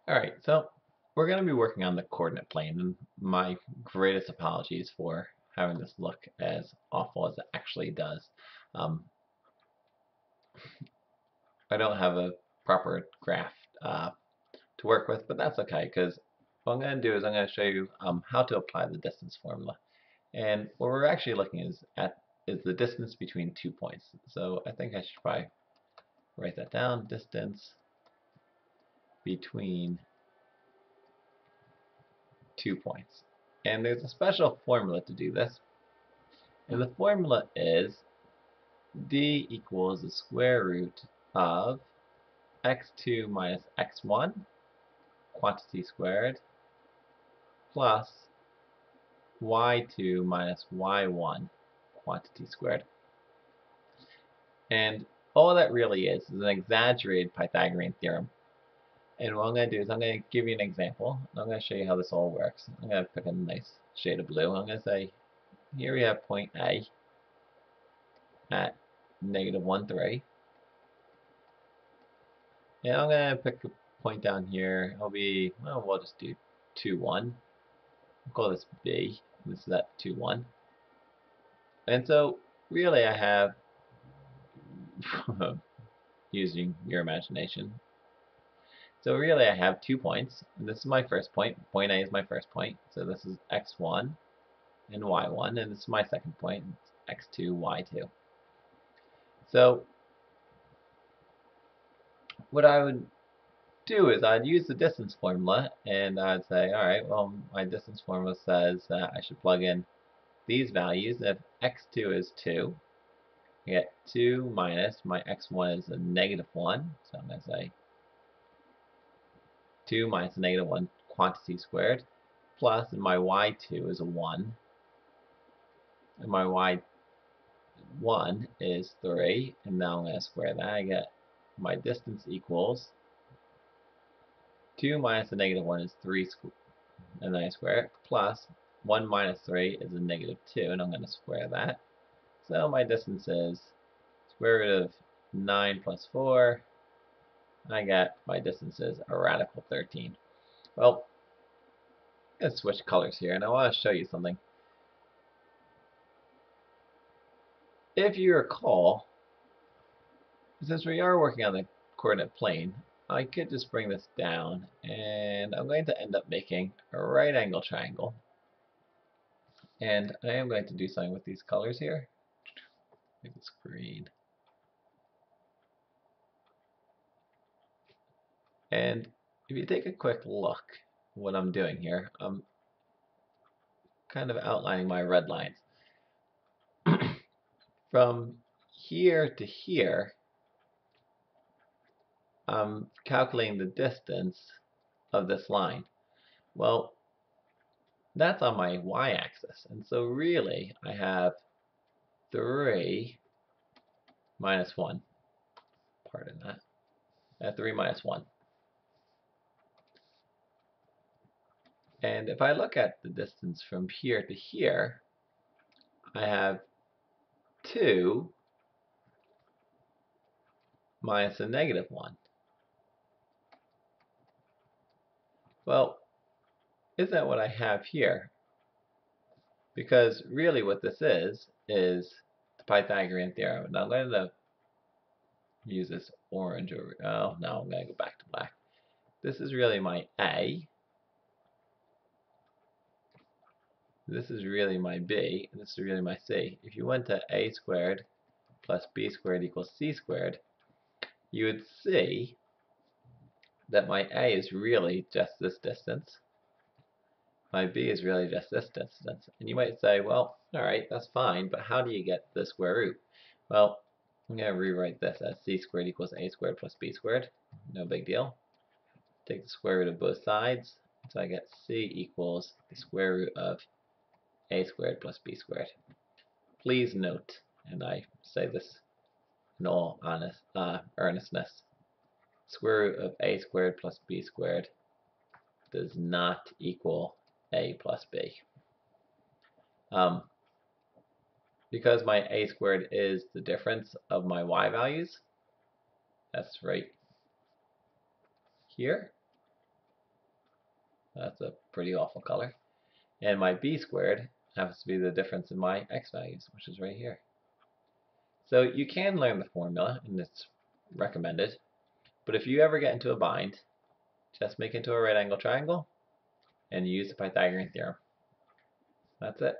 Alright, so we're going to be working on the coordinate plane, and my greatest apologies for having this look as awful as it actually does. Um, I don't have a proper graph to work with, but that's okay, because what I'm going to do is I'm going to show you how to apply the distance formula. And what we're actually looking is the distance between 2 points. So I think I should probably write that down, distance between 2 points. And there's a special formula to do this. And the formula is d equals the square root of x2 minus x1, quantity squared, plus y2 minus y1, quantity squared. And all that really is an exaggerated Pythagorean theorem. And what I'm going to do is I'm going to give you an example. I'm going to show you how this all works. I'm going to pick a nice shade of blue. I'm going to say, here we have point A at negative 1, 3. And I'm going to pick a point down here. It'll be, well, we'll just do 2, 1. We'll call this B. This is at 2, 1. And so, really, I have, using your imagination, so really I have 2 points. And this is my first point. Point A is my first point. So this is x1 and y1. And this is my second point. It's x2, y2. So, what I would do is I'd use the distance formula, and I'd say, alright, well, my distance formula says that I should plug in these values. If x2 is 2, I get 2 minus my x1 is a negative 1, so I'm going to say 2 minus a negative 1 quantity squared, plus my y2 is a 1, and my y1 is 3, and now I'm going to square that. I get my distance equals 2 minus a negative 1 is 3 and then I square it, plus 1 minus 3 is a negative 2, and I'm going to square that. So my distance is square root of 9 plus 4. I get my distance is a radical 13. Well, I'm going to switch colors here, and I want to show you something. If you recall, since we are working on the coordinate plane, I could just bring this down, and I'm going to end up making a right angle triangle. And I am going to do something with these colors here. Make this green. And if you take a quick look at what I'm doing here, I'm kind of outlining my red lines. From here to here, I'm calculating the distance of this line. Well, that's on my y-axis, and so really I have 3 minus 1. Pardon that. 3 minus 1. And if I look at the distance from here to here, I have 2 minus a negative 1. Well, isn't that what I have here? Because really what this is the Pythagorean theorem. Now I'm going to use this orange over, oh no, I'm going to go back to black. This is really my A. This is really my B, and this is really my C. If you went to A squared plus B squared equals C squared, you would see that my A is really just this distance. My B is really just this distance. And you might say, well, alright, that's fine, but how do you get the square root? Well, I'm going to rewrite this as C squared equals A squared plus B squared. No big deal. Take the square root of both sides, so I get C equals the square root of A squared plus B squared. Please note, and I say this in all earnestness, square root of A squared plus B squared does not equal A plus B. Because my A squared is the difference of my Y values, that's right here. That's a pretty awful color. And my b squared happens to be the difference in my x values, which is right here. So you can learn the formula, and it's recommended. But if you ever get into a bind, just make it into a right angle triangle and use the Pythagorean theorem. That's it.